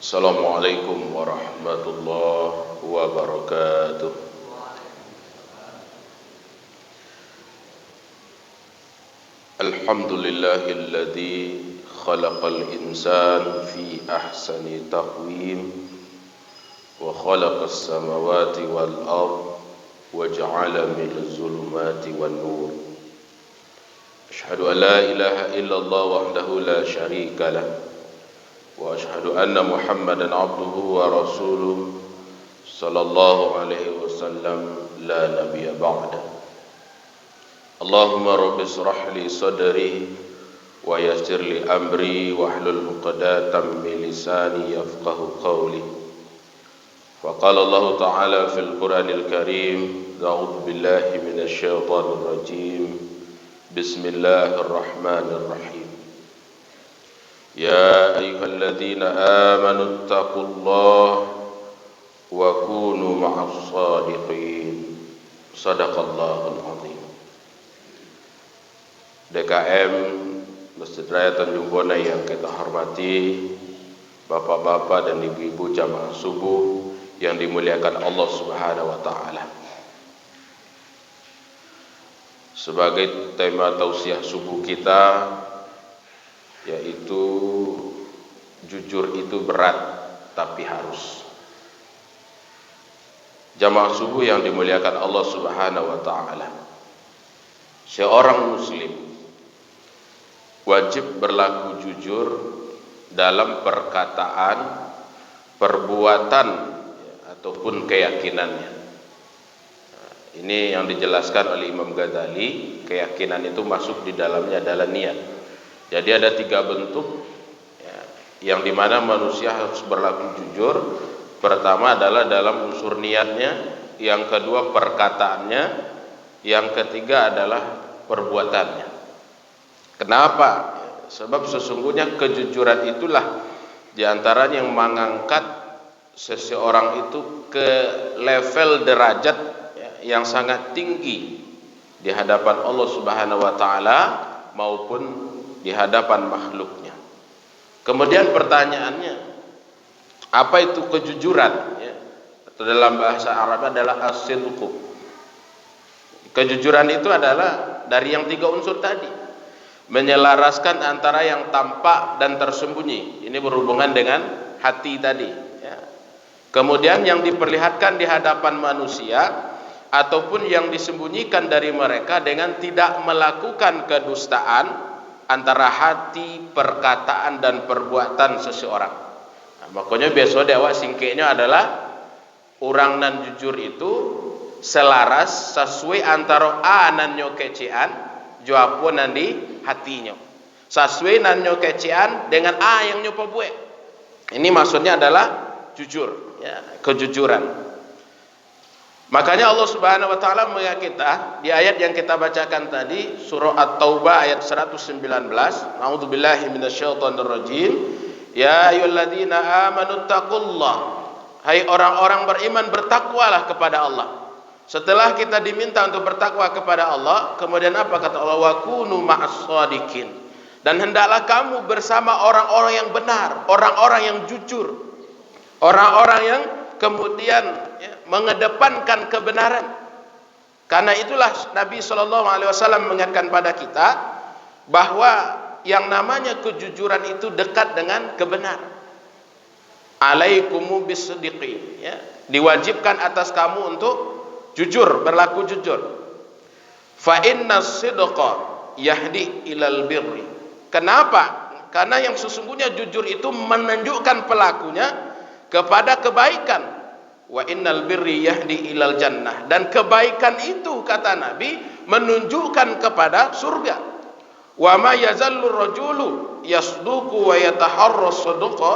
Assalamualaikum warahmatullahi wabarakatuh. Alhamdulillahilladzi khalaqal insana fi ahsani taqwim wa khalaqas samawati wal ardh wa ja'ala minaz zulumati wan nur. Asyhadu an la ilaha illallah wahdahu la syarika lah wa asyhadu anna Muhammadan abduhu wa rasuluh sallallahu alaihi wasallam la nabiyya ba'da. Allahumma rabbi shrah li sadri wa yassir li amri wahlul 'uqdatam min lisani yafqahu qawli. Wa qala Allah ta'ala fil Qur'anil Karim, a'udzu billahi minasy syaithanir rajim. Bismillahirrahmanirrahim. Ya ayyuhalladzina amanu taqullaha wa kunu ma'as shadiqin. Shadaqallahul azim. DKM Masjid Raya Tanjung Bonai yang kita hormati, bapak-bapak dan ibu-ibu jamaah subuh yang dimuliakan Allah Subhanahu wa taala. Sebagai tema tausiah subuh kita, yaitu jujur itu berat tapi harus. Jamaah subuh yang dimuliakan Allah Subhanahu wa taala, seorang muslim wajib berlaku jujur dalam perkataan, perbuatan ataupun keyakinannya. Ini yang dijelaskan oleh Imam Ghazali. Keyakinan itu masuk di dalamnya adalah niat. Jadi ada 3 bentuk yang dimana manusia harus berlaku jujur. Pertama adalah dalam unsur niatnya, yang kedua perkataannya, yang ketiga adalah perbuatannya. Kenapa? Sebab sesungguhnya kejujuran itulah diantaranya yang mengangkat seseorang itu ke level derajat yang sangat tinggi di hadapan Allah Subhanahu wa taala maupun di hadapan makhluknya. Kemudian pertanyaannya, apa itu kejujuran? Atau dalam bahasa Arab adalah as-sidqu. Kejujuran itu adalah dari yang 3 unsur tadi, menyelaraskan antara yang tampak dan tersembunyi. Ini berhubungan dengan hati tadi. Kemudian yang diperlihatkan di hadapan manusia ataupun yang disembunyikan dari mereka dengan tidak melakukan kedustaan antara hati, perkataan dan perbuatan seseorang. Makanya biasa dewa singkatnya adalah orang nan jujur itu selaras sesuai antara a nan nyo kecean jawab nan di hatinya. Sesuai nan nyo kecean dengan a yang nyo pabuat. Ini maksudnya adalah jujur, kejujuran. Makanya Allah Subhanahu wa taala mengingat kita di ayat yang kita bacakan tadi, surah At-Taubah ayat 119. A'udzubillahi minasyaitonir rajim. Ya ayyuhalladzina amanu taqullah. Hai orang-orang beriman, bertakwalah kepada Allah. Setelah kita diminta untuk bertakwa kepada Allah, kemudian apa kata Allah? Wa kunu ma'as shadiqin. Dan hendaklah kamu bersama orang-orang yang benar, orang-orang yang jujur, orang-orang yang kemudian mengedepankan kebenaran. Karena itulah Nabi SAW mengingatkan pada kita bahwa yang namanya kejujuran itu dekat dengan kebenaran. Alaikumu bisiddiqi, diwajibkan atas kamu untuk jujur, berlaku jujur. Fa innas sidqa yahdi ilal birri. Kenapa? Karena yang sesungguhnya jujur itu menunjukkan pelakunya kepada kebaikan. Wa innal birri yahdi ilal jannah. Dan kebaikan itu kata Nabi menunjukkan kepada surga. Wa ma yazallu rajulu yasduqu wa yataharras sidqa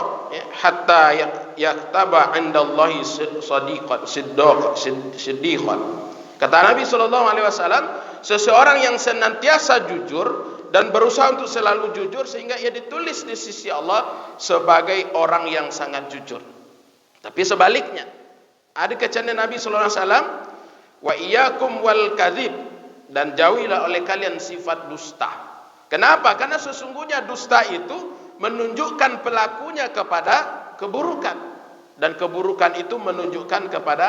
hatta yaktaba 'indallahi siddiqan. Kata Nabi SAW, seseorang yang senantiasa jujur dan berusaha untuk selalu jujur sehingga ia ditulis di sisi Allah sebagai orang yang sangat jujur. Tapi sebaliknya, ada kecenderungan Nabi SAW, wa iyyakum wal kadzib, dan jauhilah oleh kalian sifat dusta. Kenapa? Karena sesungguhnya dusta itu menunjukkan pelakunya kepada keburukan, dan keburukan itu menunjukkan kepada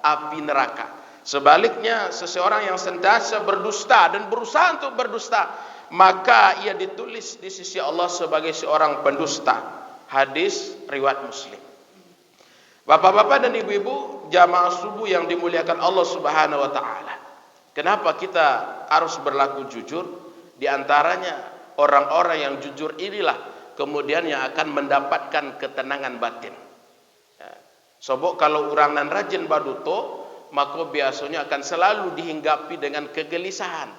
api neraka. Sebaliknya, seseorang yang sentiasa berdusta dan berusaha untuk berdusta, maka ia ditulis di sisi Allah sebagai seorang pendusta. Hadis riwayat Muslim. Bapak-bapak dan ibu-ibu jamaah subuh yang dimuliakan Allah Subhanahu wa taala. Kenapa kita harus berlaku jujur? Di antaranya orang-orang yang jujur inilah kemudian yang akan mendapatkan ketenangan batin. Sobok kalau orang nan rajin baduto, maka biasanya akan selalu dihinggapi dengan kegelisahan.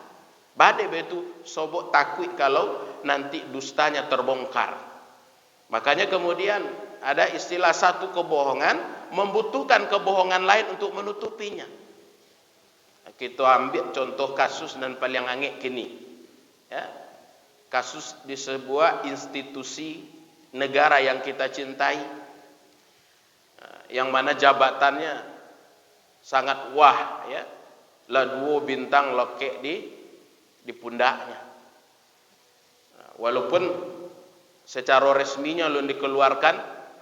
Badai betu sobok takut kalau nanti dustanya terbongkar. Makanya kemudian ada istilah satu kebohongan membutuhkan kebohongan lain untuk menutupinya. Kita ambil contoh kasus dan paling angek kini. Ya. Kasus di sebuah institusi negara yang kita cintai, yang mana jabatannya sangat wah, ya, lah 2 bintang lokek di pundaknya. Walaupun secara resminya belum dikeluarkan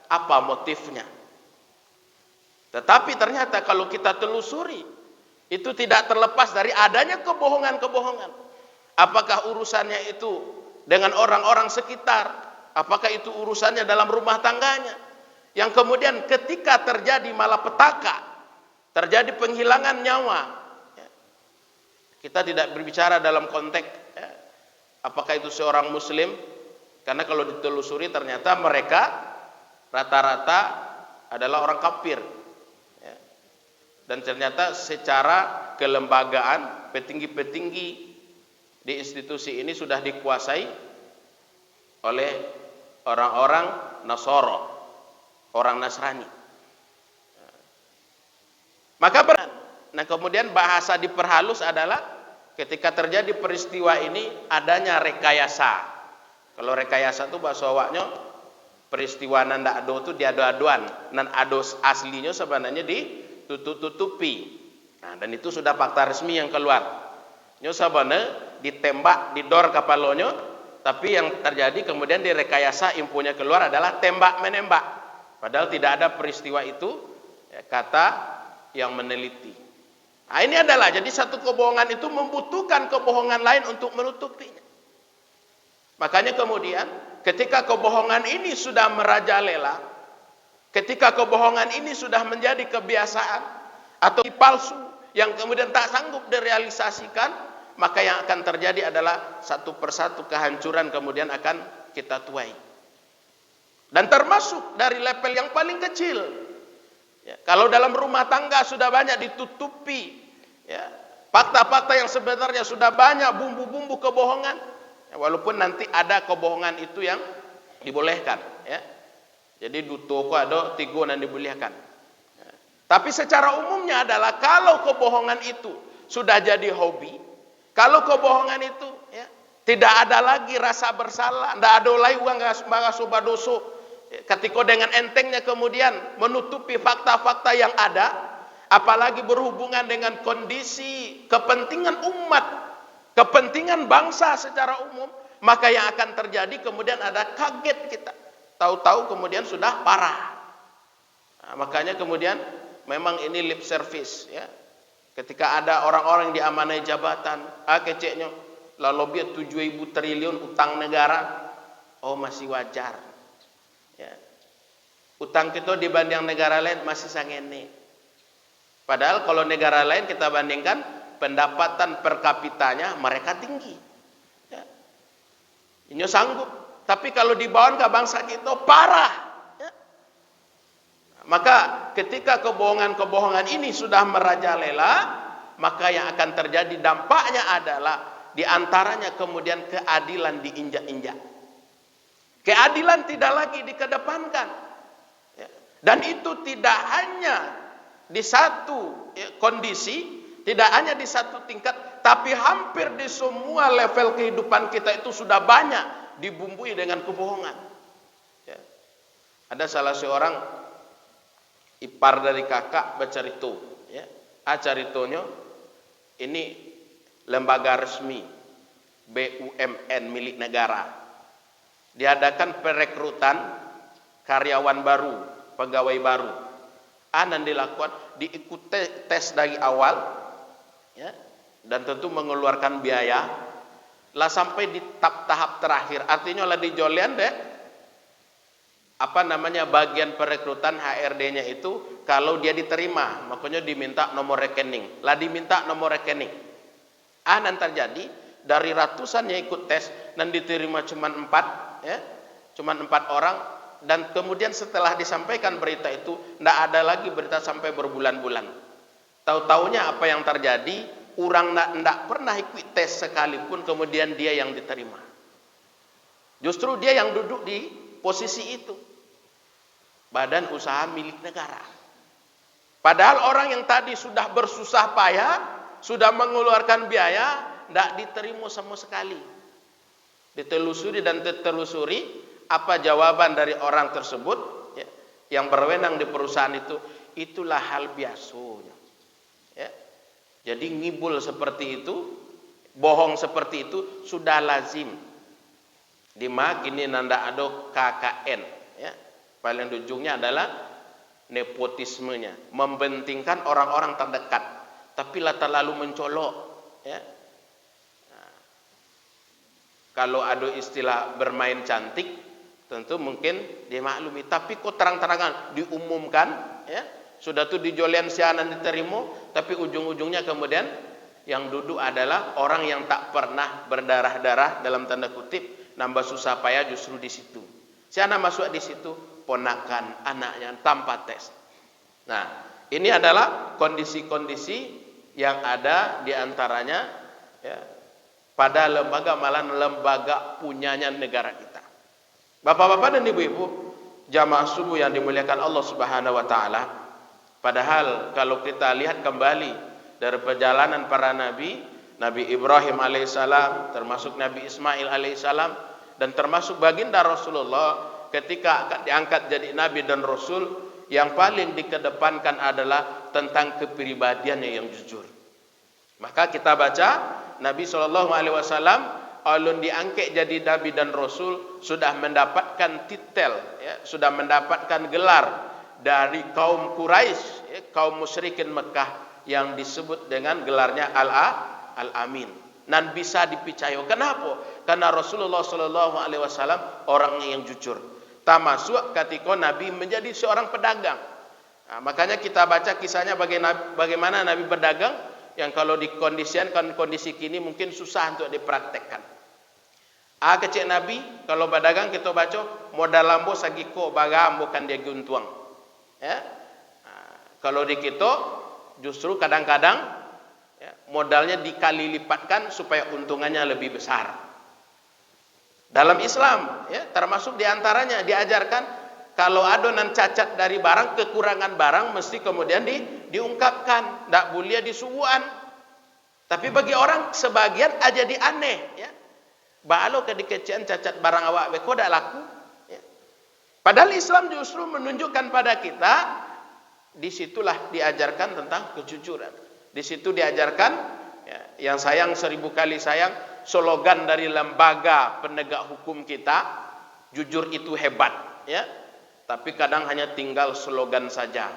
apa motifnya, tetapi ternyata kalau kita telusuri itu tidak terlepas dari adanya kebohongan-kebohongan. Apakah urusannya itu dengan orang-orang sekitar, apakah itu urusannya dalam rumah tangganya, yang kemudian ketika terjadi malapetaka, terjadi penghilangan nyawa, kita tidak berbicara dalam konteks apakah itu seorang muslim, karena kalau ditelusuri ternyata mereka rata-rata adalah orang kafir, dan ternyata secara kelembagaan petinggi-petinggi di institusi ini sudah dikuasai oleh orang-orang Nasoro, orang Nasrani. Maka nah kemudian bahasa diperhalus adalah ketika terjadi peristiwa ini adanya rekayasa. Kalau rekayasa itu bahasa awaknya peristiwa nan ndak ado itu diadu-aduan, nan ado aslinya sebenarnya ditutup-tutupi. Nah, dan itu sudah fakta resmi yang keluar. Nyo sabana ditembak didor kapalonyo, tapi yang terjadi kemudian direkayasa infonya keluar adalah tembak menembak. Padahal tidak ada peristiwa itu, kata yang meneliti. Nah, ini adalah jadi satu kebohongan itu membutuhkan kebohongan lain untuk menutupinya. Makanya kemudian ketika kebohongan ini sudah merajalela, ketika kebohongan ini sudah menjadi kebiasaan atau palsu yang kemudian tak sanggup direalisasikan, maka yang akan terjadi adalah satu persatu kehancuran kemudian akan kita tuai. Dan termasuk dari level yang paling kecil. Ya, kalau dalam rumah tangga sudah banyak ditutupi, ya, fakta-fakta yang sebenarnya sudah banyak bumbu-bumbu kebohongan, ya, walaupun nanti ada kebohongan itu yang dibolehkan, ya. Jadi duto ko ada tigo nan dibolehkan. Ya. Tapi secara umumnya adalah kalau kebohongan itu sudah jadi hobi, kalau kebohongan itu, ya, tidak ada lagi rasa bersalah, tidak ada lagi uang soba doso, ketika dengan entengnya kemudian menutupi fakta-fakta yang ada, apalagi berhubungan dengan kondisi kepentingan umat, kepentingan bangsa secara umum, maka yang akan terjadi kemudian ada kaget kita, tahu-tahu kemudian sudah parah. Nah, makanya kemudian memang ini lip service, ya. Ketika ada orang-orang yang diamanai jabatan, keceknya lalu biar 7.000 triliun utang negara, oh masih wajar. Ya. Utang kita dibanding negara lain masih sangene. Padahal kalau negara lain kita bandingkan pendapatan per kapitanya mereka tinggi. Ya. Ini sanggup. Tapi kalau dibawa ke bangsa kita parah. Ya. Maka ketika kebohongan-kebohongan ini sudah merajalela, maka yang akan terjadi dampaknya adalah diantaranya kemudian keadilan diinjak-injak. Keadilan tidak lagi dikedepankan. Ya. Dan itu tidak hanya di satu kondisi, tidak hanya di satu tingkat, tapi hampir di semua level kehidupan kita itu sudah banyak dibumbui dengan kebohongan. Ya. Ada salah seorang ipar dari kakak bercerita, ya. Ceritonya ini lembaga resmi BUMN milik negara. diadakan perekrutan karyawan baru, pegawai baru. Dan dilakukan, diikuti tes dari awal, ya, dan tentu mengeluarkan biaya, lah sampai di tahap terakhir. Artinya lah di Jolian deh, bagian perekrutan HRD-nya itu kalau dia diterima, makanya diminta nomor rekening. Lah diminta nomor rekening. Dan terjadi dari ratusan yang ikut tes dan diterima cuma 4, ya, cuma 4 orang. Dan kemudian setelah disampaikan berita itu, tidak ada lagi berita sampai berbulan-bulan. Tahu-taunya apa yang terjadi, orang tidak pernah ikut tes sekalipun, kemudian dia yang diterima. Justru dia yang duduk di posisi itu. Badan usaha milik negara. Padahal orang yang tadi sudah bersusah payah, sudah mengeluarkan biaya, tidak diterima sama sekali. Ditelusuri dan ditelusuri, apa jawaban dari orang tersebut, ya, yang berwenang di perusahaan itu, itulah hal biasanya. Ya. Jadi ngibul seperti itu, bohong seperti itu sudah lazim. Kini nanda ada KKN, ya. Paling ujungnya adalah nepotismenya, membentingkan orang-orang terdekat, tapi lah terlalu mencolok, ya. Nah, kalau ada istilah bermain cantik, tentu mungkin dimaklumi, tapi kok terang-terangan diumumkan, ya, sudah tuh di Jolian sianan diterima, tapi ujung-ujungnya kemudian yang duduk adalah orang yang tak pernah berdarah-darah dalam tanda kutip, nambah susah payah justru di situ. Siana masuk di situ, ponakan anaknya tanpa tes. Nah, ini adalah kondisi-kondisi yang ada di antaranya, ya, pada lembaga, malah lembaga punyanya negara kita. Bapak-bapak dan ibu-ibu, jamaah subuh yang dimuliakan Allah Subhanahu wa taala. Padahal kalau kita lihat kembali dari perjalanan para nabi, Nabi Ibrahim alaihissalam, termasuk Nabi Ismail alaihissalam, dan termasuk baginda Rasulullah ketika diangkat jadi nabi dan rasul, yang paling dikedepankan adalah tentang kepribadiannya yang jujur. Maka kita baca Nabi SAW alun diangkat jadi nabi dan rasul sudah mendapatkan titel, ya, sudah mendapatkan gelar dari kaum Quraisy, ya, kaum musyrikin Mekah yang disebut dengan gelarnya Al-Amin, dan bisa dipercaya. Kenapa? Karena Rasulullah SAW orangnya yang jujur. Termasuk ketika Nabi menjadi seorang pedagang. Nah, makanya kita baca kisahnya bagaimana Nabi berdagang, yang kalau dikondisikan kondisi kini mungkin susah untuk dipraktekkan. Kecil Nabi kalau berdagang kita baca modal lambo sagiko bagam bukan dia guntuang, ya. Kalau di kita justru kadang-kadang, ya, modalnya dikali lipatkan supaya untungannya lebih besar. Dalam Islam, ya, termasuk diantaranya diajarkan kalau adonan cacat dari barang, kekurangan barang mesti kemudian diungkapkan, tidak boleh disuguhan. Tapi bagi orang sebagian aja di aneh, ya. Balo kedikecian cacat barang awak beko dak laku, ya. Padahal Islam justru menunjukkan pada kita, disitulah diajarkan tentang kejujuran. Di situ diajarkan, ya, yang sayang 1000 kali sayang, slogan dari lembaga penegak hukum kita, jujur itu hebat, ya. Tapi kadang hanya tinggal slogan saja.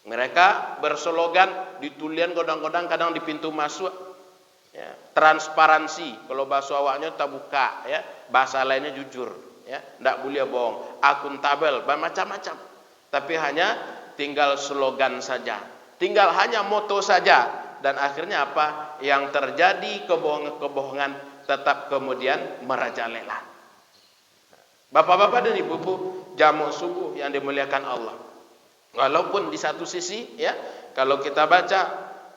Mereka berslogan ditulian godang-godang kadang di pintu masuk, ya, transparansi, kalau bahasa awaknya terbuka, ya, bahasa lainnya jujur, ya, tidak boleh bohong, akuntabel, macam-macam. Tapi hanya tinggal slogan saja, tinggal hanya moto saja, dan akhirnya apa? Yang terjadi kebohongan-kebohongan tetap kemudian merajalela. Bapak-bapak dan ibu-ibu jamaah subuh yang dimuliakan Allah. Walaupun di satu sisi, ya, kalau kita baca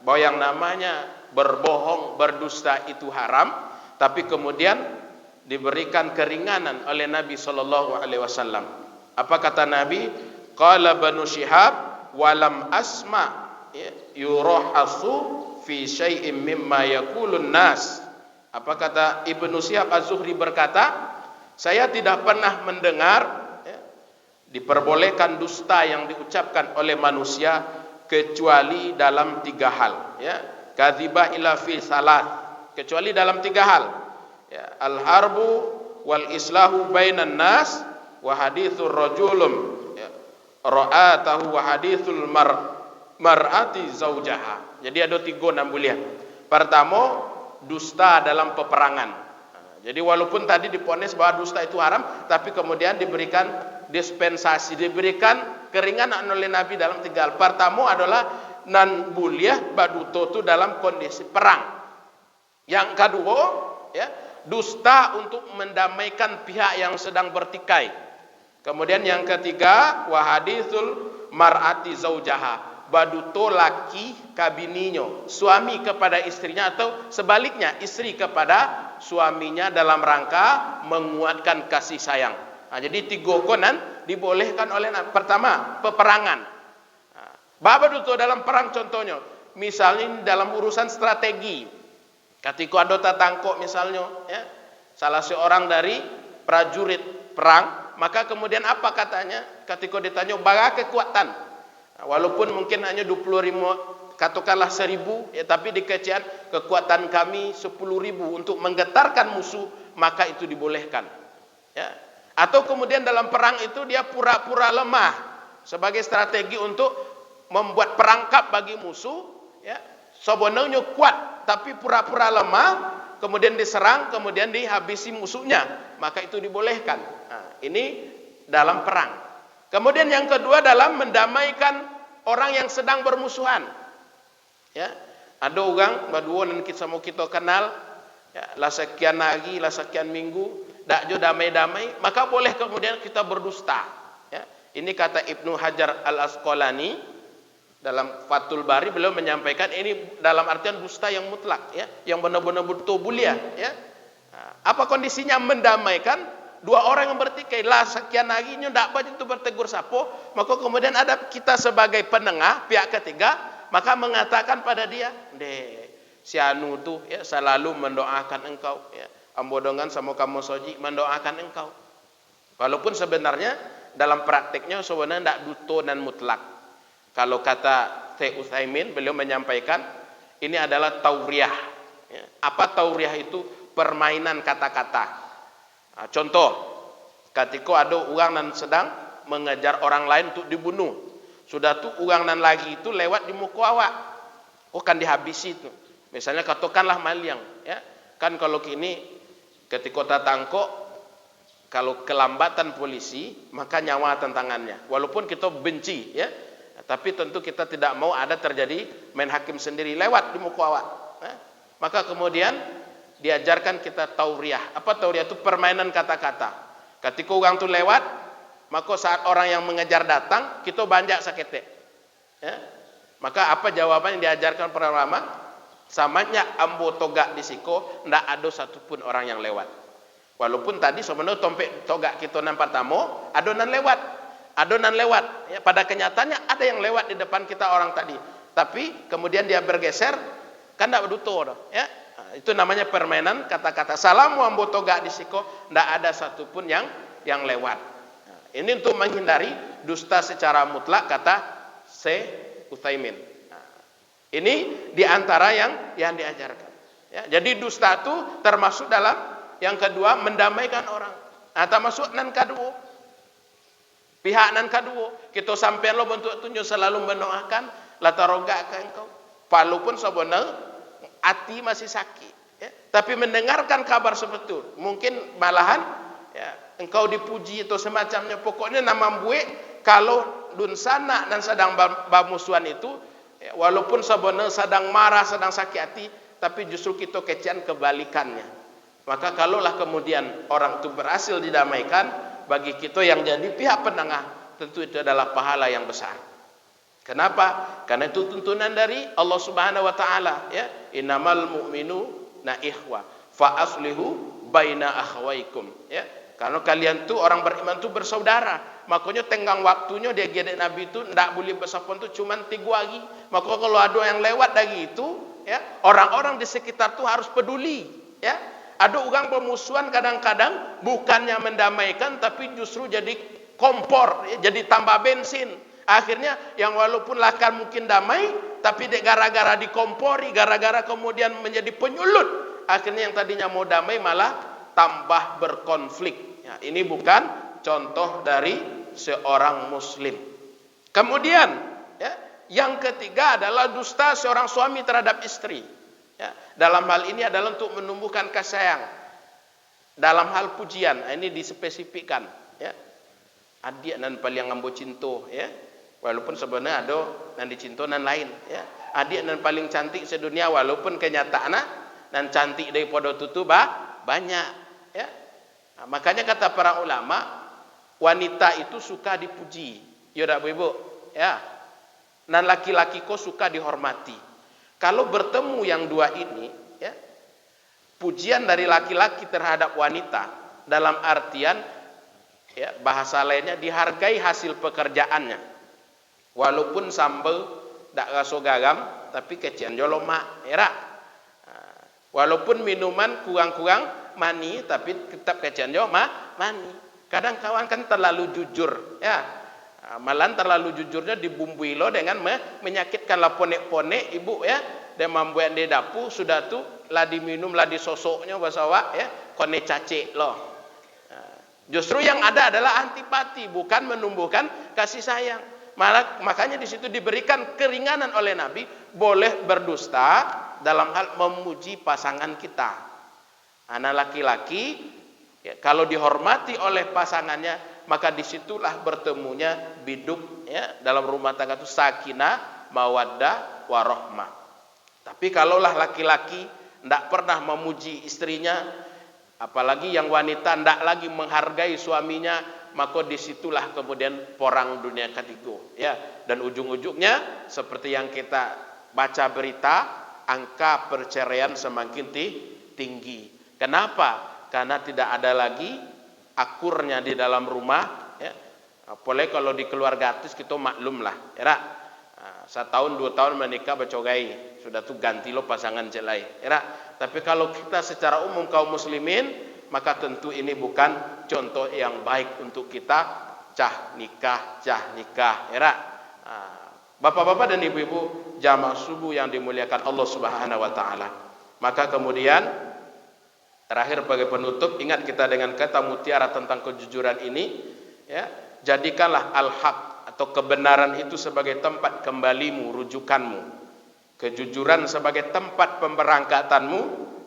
bahwa yang namanya berbohong, berdusta itu haram, tapi kemudian diberikan keringanan oleh Nabi SAW. Apa kata Nabi? Qala Banu Syihab walam asma, ya, yurahasu fi syai'im mimma yaqulun nas. Apa kata Ibnu Syihab Az-Zuhri berkata, saya tidak pernah mendengar, ya, diperbolehkan dusta yang diucapkan oleh manusia kecuali dalam 3 hal, ya. Kadzibah ila fi salat, kecuali dalam 3 hal, ya. Al-harbu wal islahu bainan nas wa hadithur rajulum ra'atahu wa hadithul mar'ati zaujaha. Jadi ada 3 nambulia. Pertama, dusta dalam peperangan. Jadi walaupun tadi diponis bahwa dusta itu haram, tapi kemudian diberikan dispensasi, diberikan keringanan oleh Nabi dalam 3 hal. Pertama adalah nan buliah baduto itu dalam kondisi perang. Yang kedua, ya, dusta untuk mendamaikan pihak yang sedang bertikai. Kemudian yang ketiga, wahadithul mar'ati zaujaha, baduto laki kabininyo, suami kepada istrinya atau sebaliknya istri kepada suaminya dalam rangka menguatkan kasih sayang. Nah, jadi 3 konan dibolehkan oleh Nabi. Pertama, peperangan. Baduto dalam perang contohnya, misalnya dalam urusan strategi. Ketika ada tatangkok misalnya, ya, salah seorang dari prajurit perang, maka kemudian apa katanya? Ketika ditanya baga kekuatan, walaupun mungkin hanya 25, katakanlah 1000, ya, tapi dikecian kekuatan kami 10.000 untuk menggetarkan musuh, maka itu dibolehkan. Ya. Atau kemudian dalam perang itu dia pura-pura lemah sebagai strategi untuk membuat perangkap bagi musuh. Ya. Sebenarnya kuat, tapi pura-pura lemah, kemudian diserang, kemudian dihabisi musuhnya, maka itu dibolehkan. Nah, ini dalam perang. Kemudian yang kedua dalam mendamaikan orang yang sedang bermusuhan. Ya, ada orang berdua dan kita mau kita kenal, ya, lah sekian hari, lah sekian minggu, dak jo damai-damai, maka boleh kemudian kita berdusta. Ya, ini kata Ibnu Hajar Al-Asqalani dalam Fathul Bari, beliau menyampaikan ini dalam artian dusta yang mutlak, ya, yang benar-benar betul bulia. Ya. Apa kondisinya? Mendamaikan 2 orang yang bertikai, lah sekian harinya tidak apa itu bertegur sapo, maka kemudian ada kita sebagai penengah pihak ketiga, maka mengatakan pada dia, si anu tuh, ya, selalu mendoakan engkau, ya, ambodongan sama kamu soji mendoakan engkau, walaupun sebenarnya dalam prakteknya sebenarnya tidak duto dan mutlak. Kalau kata Syekh Utsaimin, beliau menyampaikan ini adalah tauriah. Ya. Apa tauriah itu? Permainan kata-kata. Nah, contoh, ketika ada orang yang sedang mengejar orang lain untuk dibunuh, sudah tuh orang nan lagi itu lewat di muka awak, kan dihabisi itu. Misalnya katakanlah maliang, ya, kan kalau kini ketika tatangkok, kalau kelambatan polisi maka nyawa tantangannya. Walaupun kita benci, ya, tapi tentu kita tidak mau ada terjadi main hakim sendiri lewat di muka awak. Maka kemudian diajarkan kita tauriah. Apa tauriah itu? Permainan kata-kata. Ketika orang itu lewat, maka saat orang yang mengejar datang, kita banjak sakete. Ya. Maka apa jawaban yang diajarkan para ulama? Samanya ambo togak di siko, ndak ada satupun orang yang lewat. Walaupun tadi sebenarnya tompek togak kita nampak tamu, adonan lewat, ya, pada kenyataannya ada yang lewat di depan kita orang tadi, tapi kemudian dia bergeser, kan tidak berduto, ya. Nah, itu namanya permainan kata-kata. Salamu ambotoga di siko, tidak ada satupun yang lewat. Nah, ini untuk menghindari dusta secara mutlak, kata Syekh Utsaimin. Nah, ini diantara yang diajarkan. Ya, jadi dusta itu termasuk dalam yang kedua mendamaikan orang. Nah, termasuk nan kedua. Pihak nan kedua, kita sampai lo bentuk tunjuk selalu mendoakan, lataroga ke engkau. Walaupun sebenarnya hati masih sakit, ya, tapi mendengarkan kabar seperti itu, mungkin malahan, ya, engkau dipuji atau semacamnya. Pokoknya nama mbue kalau dun sana dan sedang bamusuhan itu, ya, walaupun sebenarnya sedang marah, sedang sakit hati, tapi justru kita kecian kebalikannya. Maka kalaulah kemudian orang itu berhasil didamaikan, bagi kita yang jadi pihak penengah, tentu itu adalah pahala yang besar. Kenapa? Karena itu tuntunan dari Allah Subhanahu wa taala, ya. Innamal mu'minuna ikhwah fa aslihu baina akhwaikum, ya. Karena kalian tuh orang beriman tuh bersaudara. Makanya tenggang waktunya dia gedek Nabi itu ndak boleh bersapon tuh cuman 3 hari. Maka kalau ada yang lewat dari itu, ya, orang-orang di sekitar tuh harus peduli, ya. Ada orang bermusuhan kadang-kadang bukannya mendamaikan, tapi justru jadi kompor, ya, jadi tambah bensin. Akhirnya yang walaupun lakar mungkin damai, tapi gara-gara dikompori, gara-gara kemudian menjadi penyulut, akhirnya yang tadinya mau damai malah tambah berkonflik. Ya, ini bukan contoh dari seorang muslim. Kemudian ya, yang ketiga adalah dusta seorang suami terhadap istri. Ya, dalam hal ini adalah untuk menumbuhkan kasih sayang. Dalam hal pujian, ini dispesifikkan. Ya, adik nan paling ambo cinto. Ya, walaupun sebenarnya ada nan dicinto nan lain. Ya, adik nan paling cantik sedunia, walaupun kenyataannya nan cantik daripada tutu banyak. Ya, nah, makanya kata para ulama, wanita itu suka dipuji. Ya, ibu, ya. Dan laki-laki kok suka dihormati. Kalau bertemu yang dua ini, ya, pujian dari laki-laki terhadap wanita dalam artian, ya, bahasa lainnya dihargai hasil pekerjaannya. Walaupun sambal dak raso gagam, tapi kecian joloma, ya. Walaupun minuman kurang-kurang mani, tapi tetap kecian joloma mani. Kadang kawan kan terlalu jujur, ya. Malah terlalu jujurnya dibumbui lo dengan menyakitkan lah ponek-ponek ibu, ya, dia membuat di dapur sudah tu lah diminum lah disosoknya basawa, ya, kone cacik lo. Justru yang ada adalah antipati, bukan menumbuhkan kasih sayang. Makanya di situ diberikan keringanan oleh Nabi, boleh berdusta dalam hal memuji pasangan kita. Anak laki-laki, ya, kalau dihormati oleh pasangannya, maka disitulah bertemunya biduk, ya, dalam rumah tangga itu sakinah, mawaddah, warahmah. Tapi kalaulah laki-laki tidak pernah memuji istrinya, apalagi yang wanita tidak lagi menghargai suaminya, maka disitulah kemudian perang dunia ketiga, ya. Dan ujung-ujungnya seperti yang kita baca berita, angka perceraian semakin tinggi. Kenapa? Karena tidak ada lagi akurnya di dalam rumah, ya. Apalagi kalau di keluarga artis kita maklum lah, ya. 1 tahun 2 tahun menikah bercogai, sudah tuh ganti lo pasangan celai, ya. Tapi kalau kita secara umum kaum muslimin, maka tentu ini bukan contoh yang baik untuk kita cah nikah, ya. Bapak-bapak dan ibu-ibu jamaah subuh yang dimuliakan Allah Subhanahu wa taala. Maka kemudian terakhir sebagai penutup, ingat kita dengan kata mutiara tentang kejujuran ini, ya, jadikanlah al-haq atau kebenaran itu sebagai tempat kembalimu, rujukanmu. Kejujuran sebagai tempat pemberangkatanmu,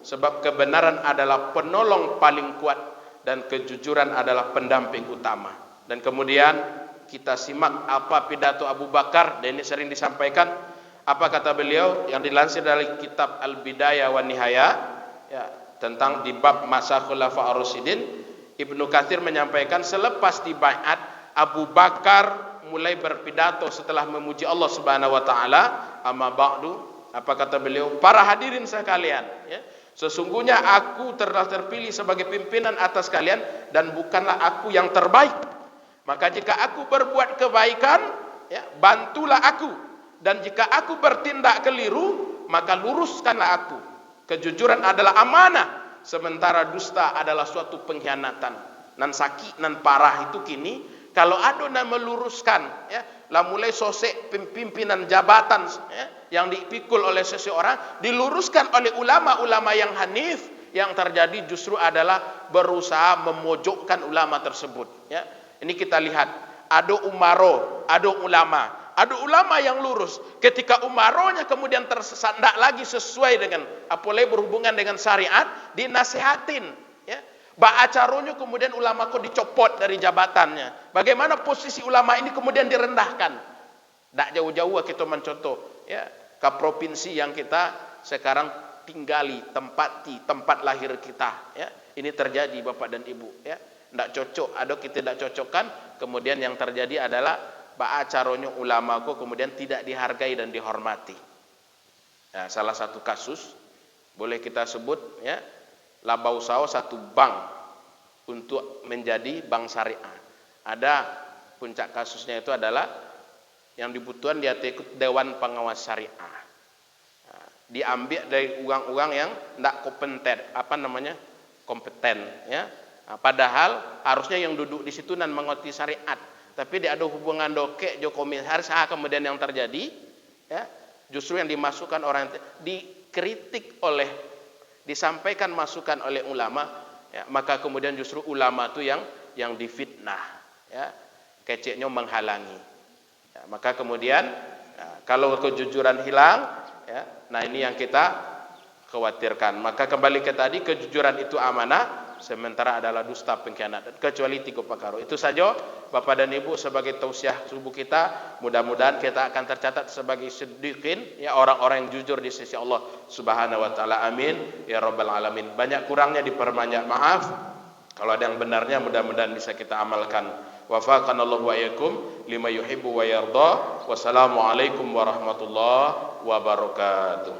sebab kebenaran adalah penolong paling kuat dan kejujuran adalah pendamping utama. Dan kemudian kita simak apa pidato Abu Bakar, dan ini sering disampaikan. Apa kata beliau yang dilansir dari kitab Al-Bidayah wa Nihayah, ya, tentang di bab masa Khulafa ar-Rasyidin. Ibnu Katsir menyampaikan selepas dibaiat, Abu Bakar mulai berpidato setelah memuji Allah Subhanahu wa taala. Amma ba'du, apa kata beliau? Para hadirin sekalian, ya, sesungguhnya aku telah terpilih sebagai pimpinan atas kalian dan bukanlah aku yang terbaik. Maka jika aku berbuat kebaikan, ya, bantulah aku, dan jika aku bertindak keliru, maka luruskanlah aku. Kejujuran adalah amanah, sementara dusta adalah suatu pengkhianatan. Nan sakit, nan parah itu kini, kalau ada yang meluruskan, ya, lah mulai sosek pimpinan jabatan, ya, yang dipikul oleh seseorang, diluruskan oleh ulama-ulama yang hanif, yang terjadi justru adalah berusaha memojokkan ulama tersebut. Ya, ini kita lihat, ada umaro, ada ulama. Ada ulama yang lurus, ketika umaronya kemudian tersesat, tidak lagi sesuai dengan apalagi berhubungan dengan syariat, dinasihatin, ya. Ba'acaronya kemudian ulama kok dicopot dari jabatannya. Bagaimana posisi ulama ini kemudian direndahkan? Tidak jauh-jauh kita mencontoh, ya, ke provinsi yang kita sekarang tinggali, tempati, tempat lahir kita, ya. Ini terjadi Bapak dan Ibu, ya. Tidak cocok, ada kita tidak cocokkan, kemudian yang terjadi adalah acaranya ulama kok kemudian tidak dihargai dan dihormati. Nah, salah satu kasus boleh kita sebut, ya, Labausao, satu bank untuk menjadi bank syariah. Ada puncak kasusnya itu adalah yang dibutuhkan dia ikut Dewan Pengawas Syariah. Nah, diambil dari uang-uang yang tidak kompeten, ya. Nah, padahal harusnya yang duduk di situ dan mengerti syariat. Tapi dia ada hubungan dokek Jokowi harus kemudian yang terjadi, ya, justru yang dimasukkan orang dikritik oleh, disampaikan masukan oleh ulama, ya, maka kemudian justru ulama itu yang difitnah, ya, keceknya menghalangi. Ya, maka kemudian kalau kejujuran hilang, ya, nah ini yang kita khawatirkan. Maka kembali ke tadi, kejujuran itu amanah, sementara adalah dusta pengkhianatan, kecuali 3 perkara. Itu saja Bapak dan Ibu sebagai tausiah subuh kita. Mudah-mudahan kita akan tercatat sebagai siddiqin, ya, orang-orang yang jujur di sisi Allah Subhanahu wa taala. Amin ya rabbal alamin. Banyak kurangnya diperbanyak maaf. Kalau ada yang benarnya mudah-mudahan bisa kita amalkan. Wafaqanallahu wa iyyakum lima yuhibbu wa yarda. Wassalamualaikum warahmatullahi wabarakatuh.